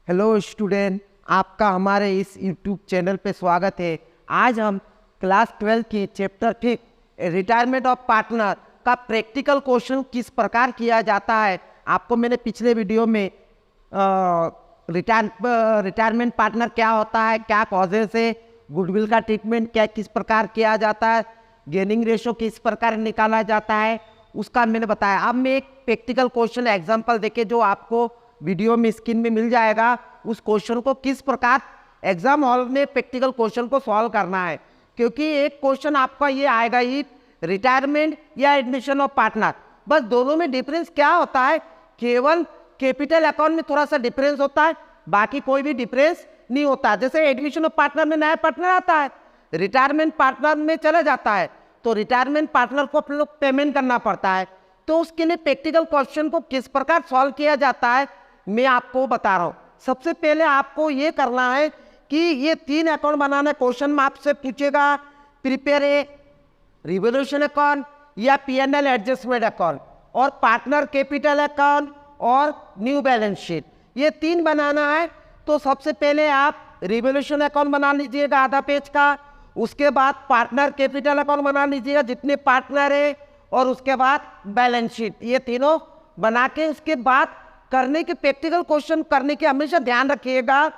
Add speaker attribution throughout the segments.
Speaker 1: Hello student, आपका हमारे इस यूट्यूब चैनल पे स्वागत है। आज हम क्लास 12 की चैप्टर 5 रिटायरमेंट ऑफ पार्टनर का प्रैक्टिकल क्वेश्चन किस प्रकार किया जाता है, आपको मैंने पिछले वीडियो में रिटायरमेंट पार्टनर क्या होता है, क्या कॉजेस है, गुडविल का ट्रीटमेंट क्या किस प्रकार किया जाता है, गेनिंग रेशो किस प्रकार निकाला जाता है, उसका मैंने बताया। अब मैं एक प्रैक्टिकल क्वेश्चन एग्जांपल देके जो आपको वीडियो में स्क्रीन में मिल जाएगा, उस क्वेश्चन को किस प्रकार एग्जाम हॉल में प्रैक्टिकल क्वेश्चन को सॉल्व करना है। क्योंकि एक क्वेश्चन आपका ये आएगा ही रिटायरमेंट या एडमिशन ऑफ पार्टनर, बस दोनों में डिफरेंस क्या होता है, केवल कैपिटल अकाउंट में थोड़ा सा डिफरेंस होता है, बाकी कोई भी डिफरेंस नहीं होता। जैसे एडमिशन ऑफ पार्टनर में नया पार्टनर आता है, रिटायरमेंट पार्टनर में चला जाता है, तो रिटायरमेंट पार्टनर को अपने लोग पेमेंट करना पड़ता है। तो उसके लिए प्रैक्टिकल क्वेश्चन को किस प्रकार सॉल्व किया जाता है मैं आपको बता रहा हूँ। सबसे पहले आपको ये करना है कि ये 3 अकाउंट बनाना है। क्वेश्चन में आपसे पूछेगा प्रिपेयर ए रिवोल्यूशन अकाउंट या P&L एडजस्टमेंट अकाउंट और पार्टनर कैपिटल अकाउंट और न्यू बैलेंस शीट, ये 3 बनाना है। तो सबसे पहले आप रिवोल्यूशन अकाउंट बना लीजिएगा आधा पेज का, उसके बाद पार्टनर कैपिटल अकाउंट बना लीजिएगा जितने पार्टनर है, और उसके बाद बैलेंस शीट, ये तीनों बना के उसके बाद करने के प्रैक्टिकल क्वेश्चन करने के हमेशा ध्यान रखिएगा।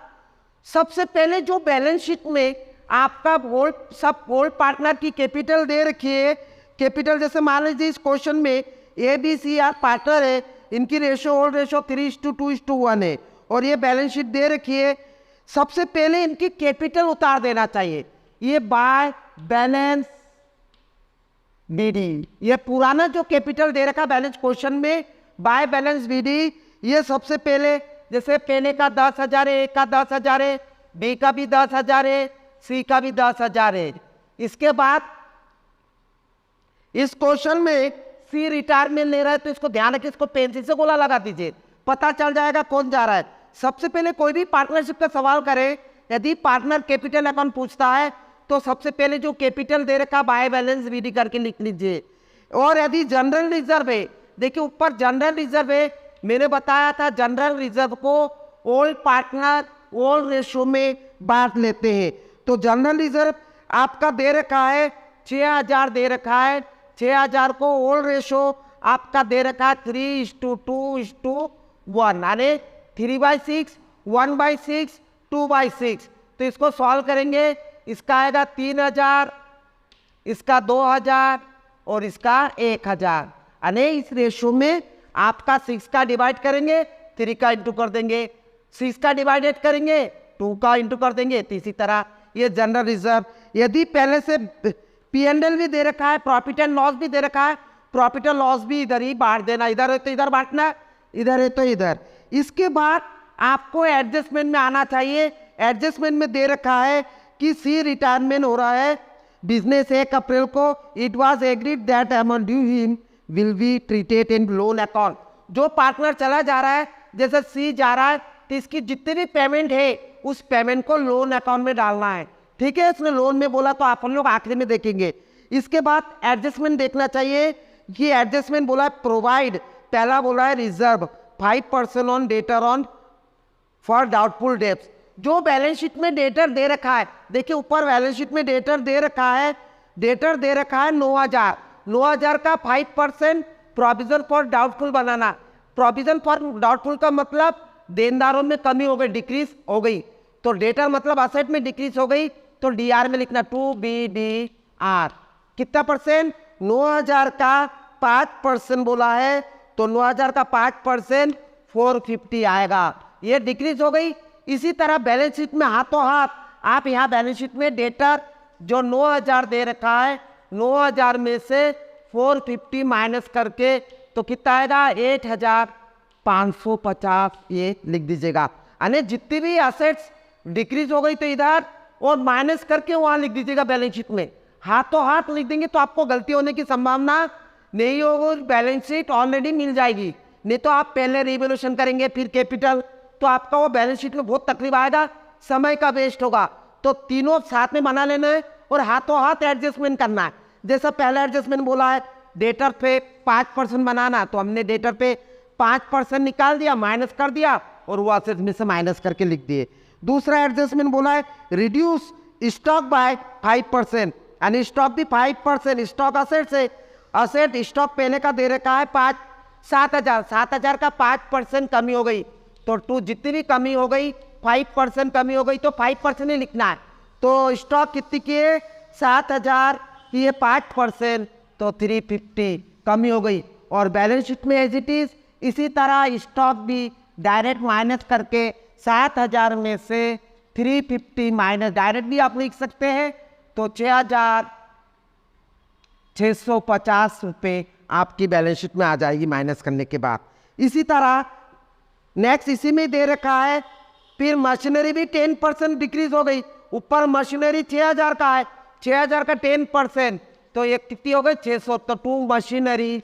Speaker 1: सबसे पहले जो बैलेंस शीट में आपका होल्ड पार्टनर की कैपिटल दे रखी है, कैपिटल जैसे मान लीजिए इस क्वेश्चन में ABCR पार्टनर है, इनकी रेशो होल्ड रेशो 3:2:1 है और ये बैलेंस शीट दे रखी है। सबसे पहले इनकी कैपिटल उतार देना चाहिए, ये बाय बैलेंस BD, ये पुराना जो कैपिटल दे रखा बैलेंस क्वेश्चन में बाय बैलेंस BD, ये सबसे पहले जैसे पहले का 10,000 है, ए का 10,000 है, बी का भी 10,000 है, सी का भी 10,000 है। इसके बाद इस क्वेश्चन में सी रिटायरमेंट ले रहा है, तो इसको ध्यान रखिए, इसको पेंसिल से गोला लगा दीजिए, पता चल जाएगा कौन जा रहा है। सबसे पहले कोई भी पार्टनरशिप का सवाल करे, यदि पार्टनर कैपिटल अकाउंट पूछता है तो सबसे पहले जो कैपिटल दे रखा बाय बैलेंस BD करके लिख लीजिए। और यदि जनरल रिजर्व है, देखिए ऊपर जनरल रिजर्व है, मैंने बताया था जनरल रिजर्व को ओल्ड पार्टनर ओल्ड रेशो में बांट लेते हैं। तो जनरल रिजर्व आपका दे रखा है 6,000 दे रखा है, 6,000 को ओल्ड रेशो आपका दे रखा है 3:2:1, यानी 3/6, 1/6, 2/6। तो इसको सॉल्व करेंगे, इसका आएगा 3,000, इसका 2,000 और इसका 1,000। यानी इस रेशो में आपका 6 का डिवाइड करेंगे, 3 का इंटू कर देंगे, 6 का डिवाइडेड करेंगे, 2 का इंटू कर देंगे। तो इसी तरह ये जनरल रिजर्व, यदि पहले से P&L भी दे रखा है, प्रॉफिट एंड लॉस भी दे रखा है, प्रॉफिट एंड लॉस भी इधर ही बांट देना, इधर है तो इधर बांटना, इधर है तो इधर। इसके बाद आपको एडजस्टमेंट में आना चाहिए। एडजस्टमेंट में दे रखा है कि सी रिटायरमेंट हो रहा है बिजनेस 1 अप्रैल को, it was agreed that amount due him will be treated in loan account. जो पार्टनर चला जा रहा है, जैसे सी जा रहा है, तो इसकी जितनी भी पेमेंट है उस पेमेंट को लोन अकाउंट में डालना है। ठीक है, इसने लोन में बोला तो आप लोग आखिरी में देखेंगे। इसके बाद एडजस्टमेंट देखना चाहिए, ये एडजस्टमेंट बोला है प्रोवाइड, पहला बोला है reserve 5% on debtor on for doubtful debts. जो बैलेंस शीट में डेटर दे रखा है, देखिए ऊपर बैलेंस शीट में डेटर दे रखा है, डेटर दे रखा है 9,000, 9,000 का 5% provision for doubtful banana. Provision for doubtful का मतलब देनदारों में कमी हो गई, डिक्रीज हो गई, तो डेटर मतलब असेट में डिक्रीज हो गई, तो DR में लिखना 2BDR। कितना परसेंट? 9,000 का 5% बोला है, तो 9,000 का 5% 450 आएगा, ये डिक्रीज हो गई। इसी तरह बैलेंस शीट में हाथों हाथ आप यहाँ बैलेंस शीट में डेटर जो 9,000 दे रखा है, 9,000 में से 450 माइनस करके तो कितना आएगा 8,550, ये लिख दीजिएगा। यानी जितनी भी असेट्स डिक्रीज हो गई तो इधर, और माइनस करके वहाँ लिख दीजिएगा बैलेंस शीट में। हाथों हाथ लिख देंगे तो आपको गलती होने की संभावना नहीं होगी, बैलेंस शीट ऑलरेडी मिल जाएगी। नहीं तो आप पहले रिवोल्यूशन करेंगे फिर कैपिटल, तो आपका वो बैलेंस शीट में बहुत तकलीफ आएगा, समय का वेस्ट होगा। तो तीनों साथ में बना लेना है और हाथों हाथ एडजस्टमेंट करना है। जैसा पहला एडजस्टमेंट बोला है डेटर पे 5% बनाना, तो हमने डेटर पे 5% निकाल दिया, माइनस कर दिया, और वो असेट्स में से माइनस करके लिख दिए। दूसरा एडजस्टमेंट बोला है रिड्यूस स्टॉक बाय 5%, यानी स्टॉक भी 5%, स्टॉक असेट से असेट स्टॉक पहले का दे रखा है 7,000 का 5% कमी हो गई, तो टू जितनी भी कमी हो गई 5% कमी हो गई तो 5% ही लिखना है। तो स्टॉक कितनी की है 7,000 की है 5%, तो 350 कमी हो गई। और बैलेंस शीट में एज इट इज इसी तरह स्टॉक भी डायरेक्ट माइनस करके 7,000 में से 350 माइनस डायरेक्ट भी आप लिख सकते हैं, तो 6,650 रुपये आपकी बैलेंस शीट में आ जाएगी माइनस करने के बाद। इसी तरह नेक्स्ट इसी में दे रखा है, फिर मशीनरी भी 10% डिक्रीज हो गई। ऊपर मशीनरी 6,000 का है, 6,000 का 10%, तो ये कितनी हो गई 600, तो टू मशीनरी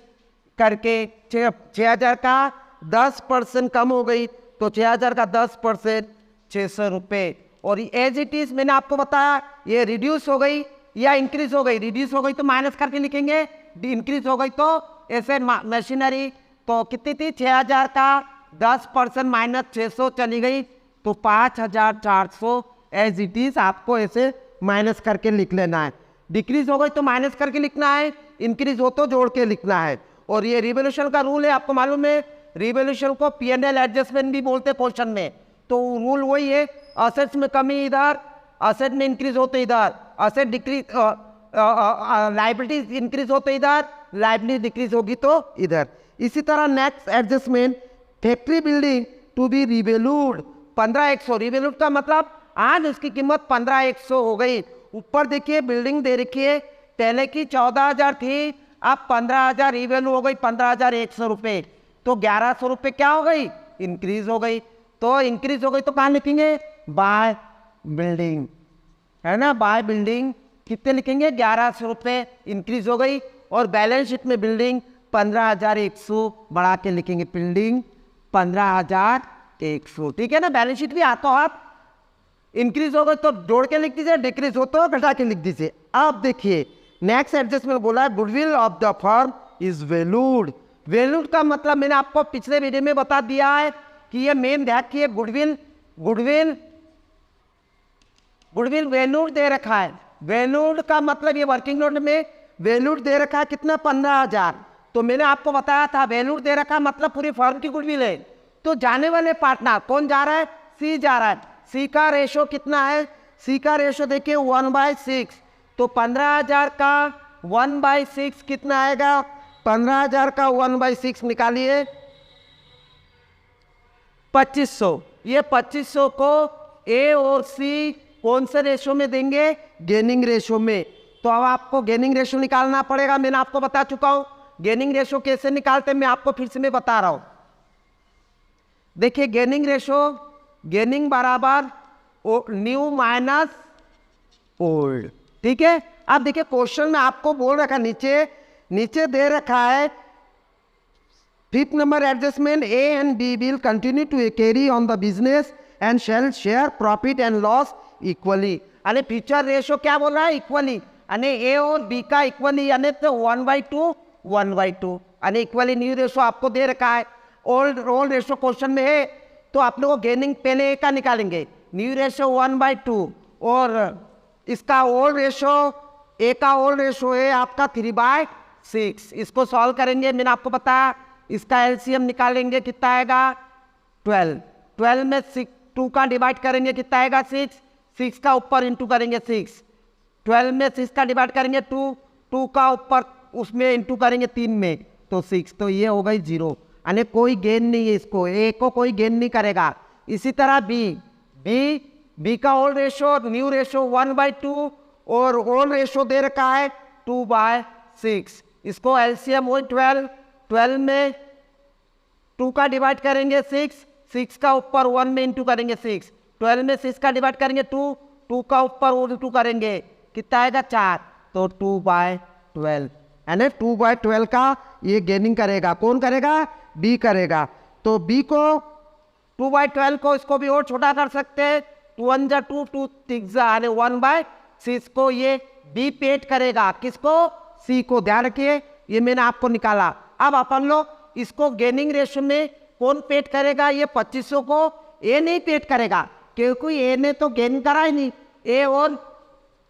Speaker 1: करके 6,000 का 10% कम हो गई, तो 6,000 का 10% 600 रुपये। और एज इट इज मैंने आपको बताया ये रिड्यूस हो गई या इंक्रीज हो गई, रिड्यूस हो गई तो माइनस करके लिखेंगे, इंक्रीज हो गई तो ऐसे मशीनरी तो कितनी थी 6,000 का 10% माइनस 600 चली गई, तो 5,400 एज इट इज आपको ऐसे माइनस करके लिख लेना है। डिक्रीज हो गई तो माइनस करके लिखना है, इंक्रीज हो तो जोड़ के लिखना है। और ये रिवोल्यूशन का रूल है, आपको मालूम है रिवोल्यूशन को P&L एडजस्टमेंट भी बोलते हैं क्वेश्चन में, तो रूल वही है, असेट्स में कमी इधर, असेट में इंक्रीज होते इधर, असेट डिक्रीज लाइबिलिटीज इंक्रीज होते इधर, लाइबिलिटी डिक्रीज होगी तो इधर। इसी तरह next adjustment factory building to be revalued 15,100, revalued का मतलब आज उसकी कीमत 15,100 हो गई। ऊपर देखिए बिल्डिंग दे रखी है, पहले की 14,000 थी, अब 15,000 रिवैल्यू हो गई 15,100 रुपये, तो 1,100 रुपये क्या हो गई इंक्रीज हो गई। तो इंक्रीज हो गई तो कहाँ लिखेंगे बाय बिल्डिंग, है ना, बाय बिल्डिंग कितने लिखेंगे 1,100 रुपये इंक्रीज हो गई। और बैलेंस शीट में बिल्डिंग 15,100 बढ़ा के लिखेंगे, बिल्डिंग 15,100, ठीक है ना। बैलेंस शीट भी आता हो आप, इंक्रीज हो गई तो जोड़ के लिख दीजिए, डिक्रीज हो तो घटा के लिख दीजिए। अब देखिए नेक्स्ट एडजस्टमेंट बोला है goodwill of the firm is valued. Valued का मतलब मैंने आपको पिछले वीडियो में बता दिया है कि ये मेन ध्यान की गुडविल गुडविल गुडविल वैल्यूड दे रखा है। वैल्यूड का मतलब ये वर्किंग नोट में वैल्यूड दे रखा है कितना 15,000, तो मैंने आपको बताया था वैल्यूड दे रखा मतलब पूरी फर्म की गुडविल है। तो जाने वाले पार्टनर कौन जा रहा है सी जा रहा है, सी का रेशो कितना है, सी का रेशो देखिए 1/6, तो 15,000 का 1/6 कितना आएगा, 15,000 का 1/6 निकालिए 2,500। ये 2,500 को ए और सी कौन से रेशो में देंगे गेनिंग रेशो में, तो अब आपको गेनिंग रेशो निकालना पड़ेगा। मैंने आपको बता चुका हूं गेनिंग रेशो कैसे निकालते, मैं आपको फिर से मैं बता रहा हूं। देखिए गेनिंग रेशो, गेनिंग बराबर न्यू माइनस ओल्ड, ठीक है। अब देखिए क्वेश्चन में आपको बोल रखा नीचे दे रखा है 5th number adjustment A and B will continue to carry on the business and shall share profit and loss equally, यानी फ्यूचर रेशो क्या बोल रहा है इक्वली, यानी ए और बी का इक्वली, यानी तो 1/2 1/2, यानी इक्वली न्यू रेशो आपको दे रखा है। ओल्ड रेशो क्वेश्चन में है, तो आप लोग गेनिंग पहले ए का निकालेंगे, न्यू रेशो 1/2, और इसका ओल्ड रेशो ए का ओल्ड रेशो है आपका 3/6। इसको सॉल्व करेंगे, मैंने आपको बताया इसका एलसीएम निकालेंगे कितना आएगा 12, 12 में 2 का डिवाइड करेंगे कितना आएगा 6, 6 का ऊपर इंटू करेंगे 6, 12 में 6 का डिवाइड करेंगे 2 का ऊपर उसमें इंटू करेंगे 3 में तो 6, तो ये हो गई 0, यानी कोई गेन नहीं है इसको, ए को कोई गेन नहीं करेगा। इसी तरह बी का ओल्ड रेशो न्यू रेशो 1/2 और ओल्ड रेशो दे रखा है 2/6, इसको एलसीएम वही 12 में 2 का डिवाइड करेंगे 6 का ऊपर 1 में इंटू करेंगे 6, 12 में 6 का डिवाइड करेंगे 2 का ऊपर इंटू करेंगे कितना आएगा 4, तो 2/12, यानी 2/12 का ये गेनिंग करेगा, कौन करेगा बी करेगा। तो बी को 2/12 को इसको भी और छोटा कर सकते हैं, 2 1 जा 2 2 6 यानी 1/6 को ये बी पेड करेगा, किसको सी को, ध्यान रखिए ये मैंने आपको निकाला। अब अपन लोग इसको गेनिंग रेशो में कौन पेड करेगा? ये 2500 को ए नहीं पेड करेगा, क्योंकि ए ने तो गेन करा ही नहीं। ए और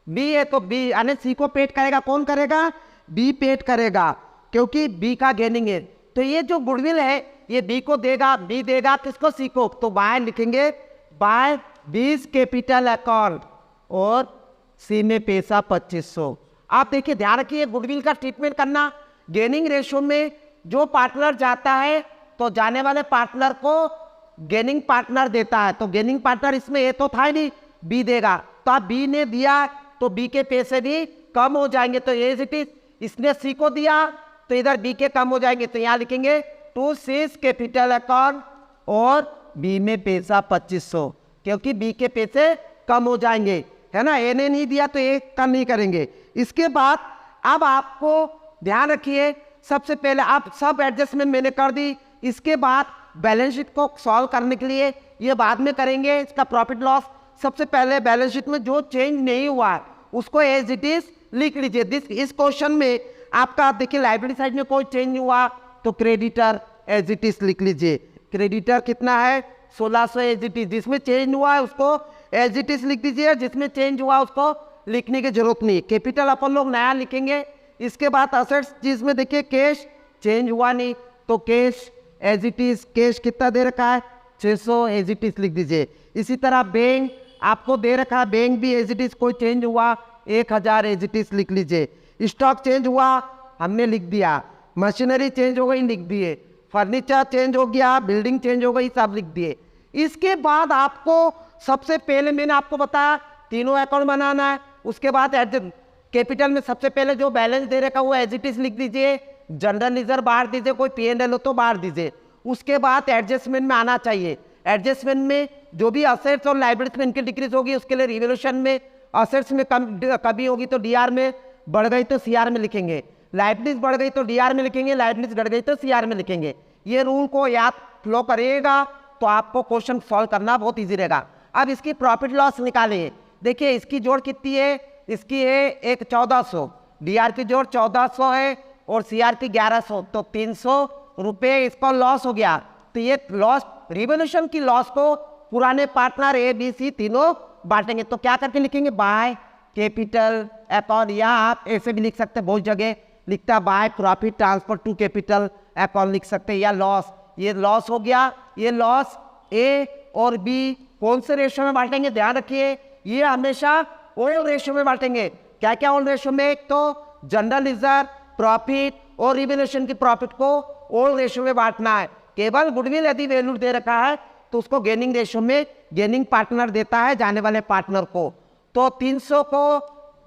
Speaker 1: बी है तो बी यानी सी को पेड करेगा। कौन करेगा? बी पेड करेगा, क्योंकि बी का गेनिंग है। तो ये जो गुडविल है ये बी को देगा, बी देगा किसको? सी को। तो बाय लिखेंगे, बाय बीस कैपिटल अकाउंट और सी में पैसा 2500। आप देखिए, ध्यान रखिए गुडविल का ट्रीटमेंट करना। गेनिंग रेशियो में जो पार्टनर जाता है तो जाने वाले पार्टनर को गेनिंग पार्टनर देता है। तो गेनिंग पार्टनर इसमें ए तो था ही नहीं, बी देगा। तो आप बी ने दिया तो बी के पैसे भी कम हो जाएंगे। तो एज इट इज, इसने सी को दिया तो इधर बी के कम हो जाएंगे। तो यहाँ लिखेंगे टू सीज कैपिटल अकाउंट और बी में पैसा 2500, क्योंकि बी के पैसे कम हो जाएंगे, है ना। ए ने नहीं दिया तो ए कम नहीं करेंगे। इसके बाद अब आपको ध्यान रखिए, सबसे पहले आप सब एडजस्टमेंट मैंने कर दी। इसके बाद बैलेंस शीट को सॉल्व करने के लिए ये बाद में करेंगे, इसका प्रॉफिट लॉस। सबसे पहले बैलेंस शीट में जो चेंज नहीं हुआ है उसको एज इट इज लिख लीजिए। इस क्वेश्चन में आपका देखिए लाइबिलिटी साइड में कोई चेंज नहीं हुआ तो क्रेडिटर एज इट इज लिख लीजिए। क्रेडिटर कितना है? 1600 एज इट इज। जिसमें चेंज हुआ है उसको एज इट इज लिख दीजिए, जिसमें चेंज हुआ उसको लिखने की जरूरत नहीं। कैपिटल अपन लोग नया लिखेंगे। इसके बाद असेट्स जिसमें देखिए कैश चेंज हुआ नहीं तो cash as it is. Cash कितना दे रखा है? 600 एज इट इज लिख दीजिए। इसी तरह बैंक आपको दे रखा है, बैंक भी एज इट इज, कोई चेंज हुआ 1000 एज इट इज लिख लीजिए। स्टॉक चेंज हुआ हमने लिख दिया, मशीनरी चेंज हो गई लिख दिए, फर्नीचर चेंज हो गया, बिल्डिंग चेंज हो गई, सब लिख दिए। इसके बाद आपको सबसे पहले मैंने आपको बताया तीनों अकाउंट बनाना है। उसके बाद कैपिटल में सबसे पहले जो बैलेंस दे रखा वो एज इट इज लिख दीजिए। जनरल रिजर्व बाहर दीजिए, कोई P&L हो तो बाहर दीजिए। उसके बाद एडजस्टमेंट में आना चाहिए। एडजस्टमेंट में जो भी असेट्स और लाइबिलिटीज में इनकी डिक्रीज होगी उसके लिए रिवोल्यूशन में असेट्स में कमी होगी तो DR में, बढ़ गई तो CR में लिखेंगे। लाइबिलिटीज बढ़ गई तो DR में लिखेंगे, लाइबिलिटीज घट गई तो CR में लिखेंगे। ये रूल को याद फ्लो करिएगा तो आपको क्वेश्चन सॉल्व करना बहुत ईजी रहेगा। अब इसकी प्रॉफिट लॉस निकालिए। देखिए इसकी जोड़ कितनी है? इसकी है एक 1400, DR की जोड़ 1400 है और CR की 1100, तो 300 रुपये इसका लॉस हो गया। तो ये लॉस रिवोल्यूशन की लॉस को पुराने पार्टनर A B C तीनों बांटेंगे। तो क्या करके लिखेंगे? बाय कैपिटल अकाउंट, या आप ऐसे भी लिख सकते हैं, बहुत जगह लिखता by profit transfer to capital account लिख सकते हैं, या लॉस। ये लॉस हो गया। ये लॉस A और B कौन से रेशियो में बांटेंगे? ध्यान रखिए, ये हमेशा ओल्ड रेशियो में बांटेंगे। क्या क्या ओल्ड रेशियो में? एक तो जनरल रिजर्व, प्रॉफिट और रिवोल्यूशन की प्रॉफिट को ओल्ड रेशियो में बांटना है। केवल गुडविल यदि वैल्यू दे रखा है तो उसको गेनिंग रेशियो में गेनिंग पार्टनर देता है जाने वाले पार्टनर को। तो 300 को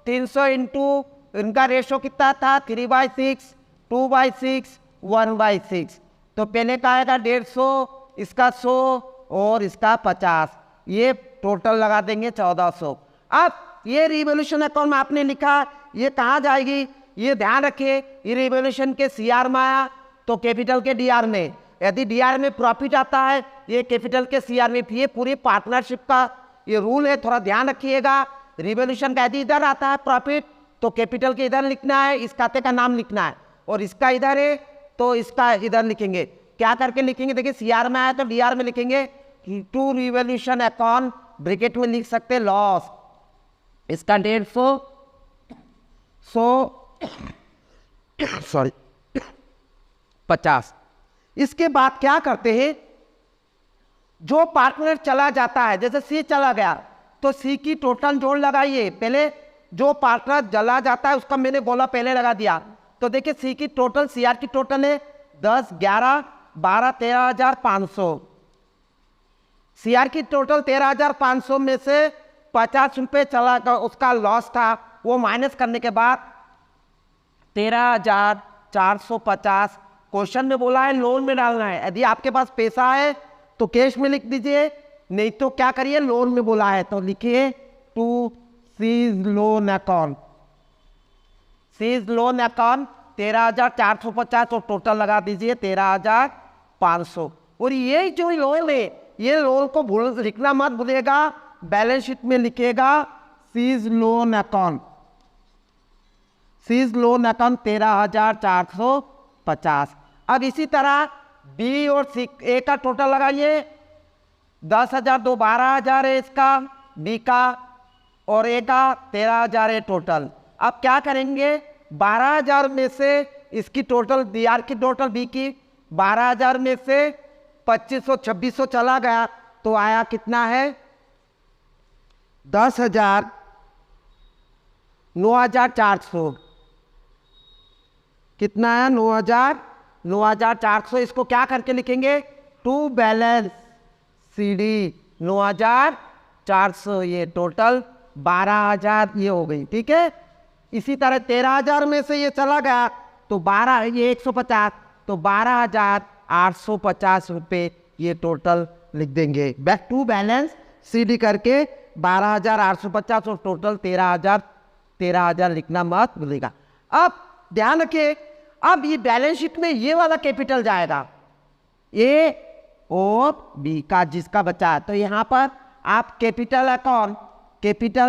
Speaker 1: 300 इंटू इनका रेशियो कितना था? 3/6, 2/6, 1/6। तो पहले का आएगा 150, इसका 100 और इसका 50। ये टोटल लगा देंगे 1400। अब ये रिवोल्यूशन अकाउंट में आपने लिखा, ये कहाँ जाएगी? ये ध्यान रखिए, ये रिवोल्यूशन के CR में आया तो कैपिटल के DR में। यदि DR में प्रॉफिट आता है ये कैपिटल के CR में। ये पूरी पार्टनरशिप का ये रूल है, थोड़ा ध्यान रखिएगा। रिवोल्यूशन का यदि इधर आता है प्रॉफिट तो कैपिटल के इधर लिखना है, इस खाते का नाम लिखना है, और इसका इधर है तो इसका इधर लिखेंगे। क्या करके लिखेंगे? देखिए CR में आया तो DR में लिखेंगे। टू रिवोल्यूशन अकाउंट ब्रैकेट में लिख सकते हैं लॉस, इसका 150, 100 सॉरी 50। इसके बाद क्या करते हैं? जो पार्टनर चला जाता है, जैसे C चला गया तो C की टोटल जोड़ लगाइए। पहले जो पार्टनर चला जाता है उसका मैंने गोला पहले लगा दिया। तो देखिए C की टोटल, CR की टोटल है 10, 11, 12, 13,500। CR की टोटल 13,500 में से 50 रुपये चला गया, उसका लॉस था, वो माइनस करने के बाद 13,450 क्वेश्चन में बोला है लोन में डालना है। यदि आपके पास पैसा है तो कैश में लिख दीजिए, नहीं तो क्या करिए, लोन में बोला है तो लिखिए to C's loan account. C's loan account 13,450 और टोटल लगा दीजिए 13,500। और ये जो लोन है ये लोन को भूल लिखना मत भूलिएगा, बैलेंस शीट में लिखेगा C's loan account. C's loan account 13,450। अब इसी तरह बी और सी ए का टोटल लगाइए, 10,000 दो 12,000 है इसका बी का, और ए का 13,000 है टोटल। अब क्या करेंगे, 12,000 में से इसकी टोटल डी आर की टोटल बी की 12,000 में से 2,500 2,600 चला गया तो आया कितना है 10,000 9,400। कितना है 9,400। इसको क्या करके लिखेंगे, टू बैलेंस सी डी 9,400, ये टोटल 12,000 ये हो गई। ठीक है, इसी तरह 13,000 में से ये चला गया तो 12 ये 150 तो 12,850 रुपये ये टोटल लिख देंगे। Back to balance C D करके 12,850 और टोटल 13,000 लिखना मत भूलिएगा। अब ध्यान रखिए, अब ये बैलेंस शीट में ये वाला कैपिटल जाएगा ए और बी का जिसका बचा है, तो यहाँ पर आप कैपिटल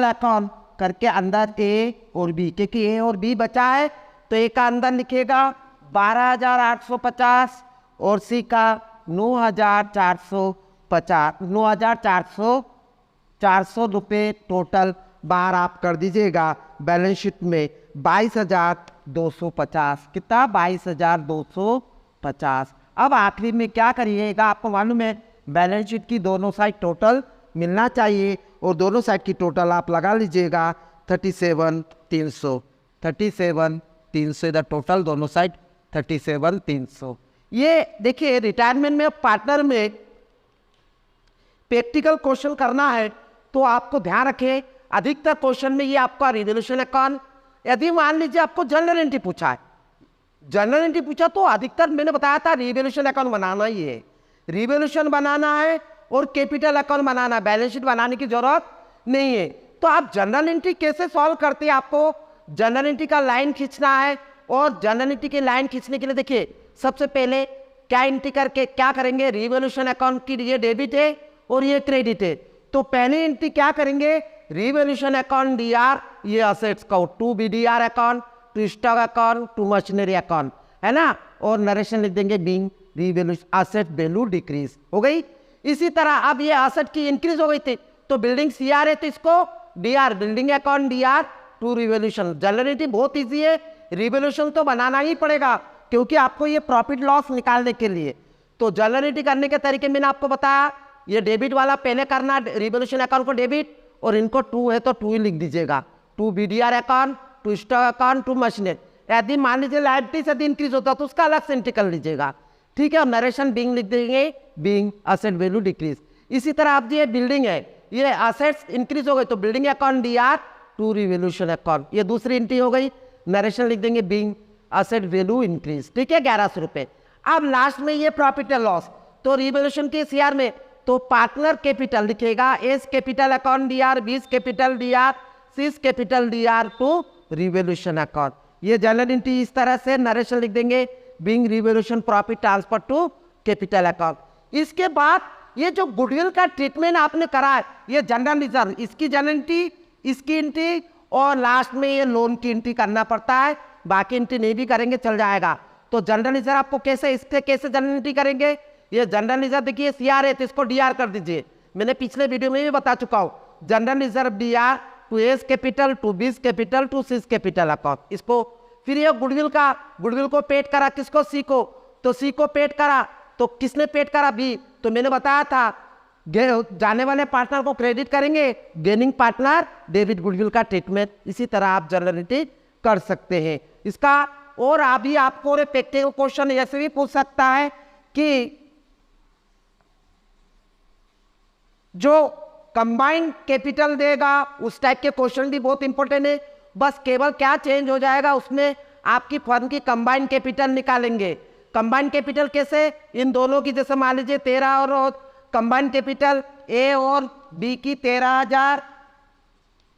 Speaker 1: अकाउंट करके अंदर ए और बी, क्योंकि ए और बी बचा है तो ए का अंदर लिखेगा 12,850 और सी का 9,400 रुपये टोटल बाहर आप कर दीजिएगा बैलेंस शीट में 22,250। कितना 22,250। अब आखिरी में क्या करिएगा, आपको मालूम है बैलेंस शीट की दोनों साइड टोटल मिलना चाहिए और दोनों साइड की टोटल आप लगा लीजिएगा 37,300 द टोटल दोनों साइड 37,300। ये देखिए रिटायरमेंट में पार्टनर में प्रैक्टिकल क्वेश्चन करना है तो आपको ध्यान रखें अधिकतर क्वेश्चन में ये आपका रिवोल्यूशन अकाउंट, यदि मान लीजिए आपको जनरल एंट्री पूछा है, जनरल एंट्री पूछा तो अधिकतर मैंने बताया था रिवोल्यूशन अकाउंट बनाना ही है, रिवोल्यूशन बनाना है और कैपिटल अकाउंट बनाना है, बैलेंस शीट बनाने की जरूरत नहीं है। तो आप जनरल एंट्री कैसे सॉल्व करते हैं, आपको जनरल एंट्री का लाइन खींचना है और जनरल एंट्री की लाइन खींचने के लिए देखिए सबसे पहले क्या एंट्री करके क्या करेंगे, रिवोल्यूशन अकाउंट की ये डेबिट है और ये क्रेडिट है, तो पहली एंट्री क्या करेंगे रिवोल्यूशन अकाउंट डी आर, ये असेट्स का to B D R account, to stock account, to machinery account, है ना, और नरेशन लिख देंगे being revaluation asset value decrease हो गई। इसी तरह अब ये असेट की इंक्रीज हो गई थी तो बिल्डिंग सी आर है तो इसको D R building account D R to revolution. General entry बहुत ईजी है, रिवोल्यूशन तो बनाना ही पड़ेगा क्योंकि आपको ये प्रॉफिट लॉस निकालने के लिए। तो जनरल एंट्री करने के तरीके मैंने आपको बताया, ये डेबिट वाला पहले करना रिवोल्यूशन अकाउंट को डेबिट और इनको टू है तो टू ही लिख दीजिएगा, to B D R account, to stock account, to machinery. यदि मान लीजिए लाइबिलिटी से इंक्रीज होता तो उसका अलग से एंट्री कर लीजिएगा, ठीक है, और नरेशन बीइंग लिख देंगे बीइंग असेट वैल्यू डिक्रीज। इसी तरह आप ये बिल्डिंग है, ये असेट्स इंक्रीज हो गई तो building account D R to revolution account, ये दूसरी एंट्री हो गई, नरेशन लिख देंगे बीइंग असेट वैल्यू इंक्रीज, ठीक है, 1100 रुपये। अब लास्ट में ये प्रॉफिट एंड लॉस, तो रिवोल्यूशन के सीआर में तो पार्टनर कैपिटल लिखेगा A's capital account D R, B's capital D R, C's capital D R to revolution account. ये जनरल एंट्री इस तरह से नरेशन लिख देंगे being revolution profit transfer to capital account. इसके बाद ये जो गुडविल का ट्रीटमेंट आपने करा है ये जनरल रिजर्व, इसकी जनरल एंट्री, इसकी एंट्री और लास्ट में ये लोन की एंट्री करना पड़ता है, बाकी एंट्री नहीं भी करेंगे चल जाएगा। तो जनरल रिजर्व आपको कैसे, इससे कैसे जनरल एंट्री करेंगे, ये जनरल रिजर्व देखिए सीआर है तो इसको डीआर कर दीजिए, मैंने पिछले वीडियो में भी बता चुका हूँ, general reserve DR to A's capital to B's capital to C's capital account. इसको फिर ये गुडविल को पेड करा किसको, सी को, तो सी को पेड करा तो किसने पेड करा, बी, तो मैंने बताया था जाने वाले पार्टनर को क्रेडिट करेंगे, गेनिंग पार्टनर डेबिट गुडविल का ट्रीटमेंट। इसी तरह आप जनरल एंट्री कर सकते हैं इसका। और अभी आपको प्रैक्टिकल क्वेश्चन ऐसे भी पूछ सकता है कि जो कंबाइंड कैपिटल देगा उस टाइप के क्वेश्चन भी बहुत इंपॉर्टेंट है, बस केवल क्या चेंज हो जाएगा उसमें आपकी फर्म की कंबाइंड कैपिटल निकालेंगे। कंबाइंड कैपिटल कैसे, इन दोनों की जैसे मान लीजिए 13 और कंबाइंड कैपिटल ए और बी की 13,000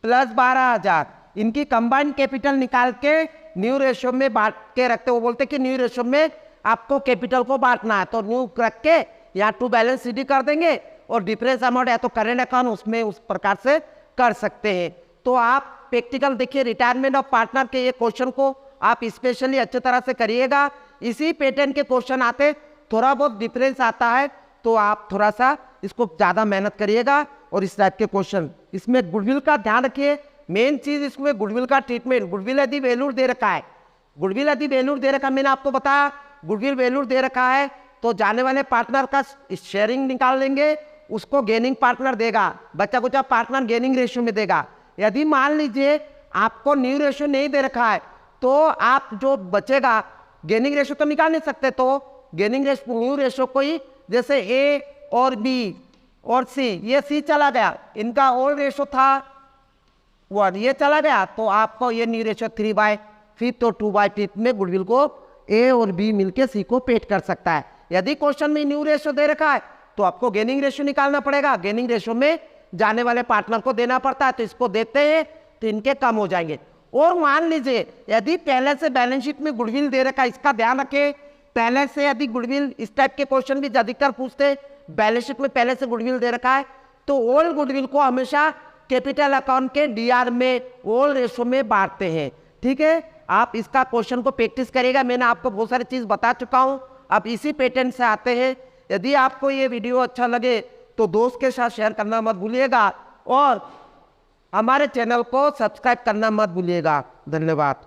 Speaker 1: प्लस 12,000, इनकी कंबाइंड कैपिटल निकाल के न्यू रेशियो में बांट के रखते, वो बोलते कि न्यू रेशियो में आपको कैपिटल को बांटना है, तो न्यू रख के यहाँ टू बैलेंस सीडी कर देंगे और डिफरेंस अमाउंट है तो करेंट अकाउंट उसमें उस प्रकार से कर सकते हैं। तो आप प्रैक्टिकल देखिए रिटायरमेंट ऑफ पार्टनर के ये क्वेश्चन को आप स्पेशली अच्छी तरह से करिएगा, इसी पैटर्न के क्वेश्चन आते थोड़ा बहुत डिफरेंस आता है तो आप थोड़ा सा इसको ज़्यादा मेहनत करिएगा। और इस टाइप के क्वेश्चन इसमें गुडविल का ध्यान रखिए, मेन चीज़ इसमें गुडविल का ट्रीटमेंट। गुडविल यदि वैल्यू दे रखा है, गुडविल यदि वैल्यू दे रखा है, मैंने आपको बताया गुडविल वैल्यू दे रखा है तो जाने वाले पार्टनर का शेयरिंग निकाल लेंगे, उसको गेनिंग पार्टनर देगा, बच्चा कुचा पार्टनर गेनिंग रेशियो में देगा। यदि मान लीजिए आपको न्यू रेशियो नहीं दे रखा है तो आप जो बचेगा गेनिंग रेशियो तो निकाल नहीं सकते, तो गेनिंग रेशियो न्यू रेशियो को ही, जैसे ए और बी और सी, ये सी चला गया, इनका ओल्ड रेशियो था 1, ये चला गया तो आपको ये न्यू रेशियो 3/5 तो 2/5 में गुडविल को ए और बी मिलके सी को पेड कर सकता है। यदि क्वेश्चन में न्यू रेशियो दे रखा है तो आपको गेनिंग रेशियो निकालना पड़ेगा, गेनिंग रेशियो में जाने वाले पार्टनर को देना पड़ता है, तो इसको देते हैं तो इनके कम हो जाएंगे। और मान लीजिए यदि पहले से बैलेंस शीट में गुडविल दे रखा है, इसका ध्यान रखें, पहले से यदि गुडविल, इस टाइप के क्वेश्चन भी अधिकतर पूछते हैं, बैलेंस शीट में पहले से गुडविल दे रखा है तो ओल्ड गुडविल को हमेशा कैपिटल अकाउंट के डीआर में ओल्ड रेशियो में बांटते हैं। ठीक है, आप इसका क्वेश्चन को प्रैक्टिस करिएगा, मैंने आपको बहुत सारी चीज़ बता चुका हूँ। अब इसी पैटर्न से आते हैं। यदि आपको ये वीडियो अच्छा लगे तो दोस्त के साथ शेयर करना मत भूलिएगा और हमारे चैनल को सब्सक्राइब करना मत भूलिएगा। धन्यवाद।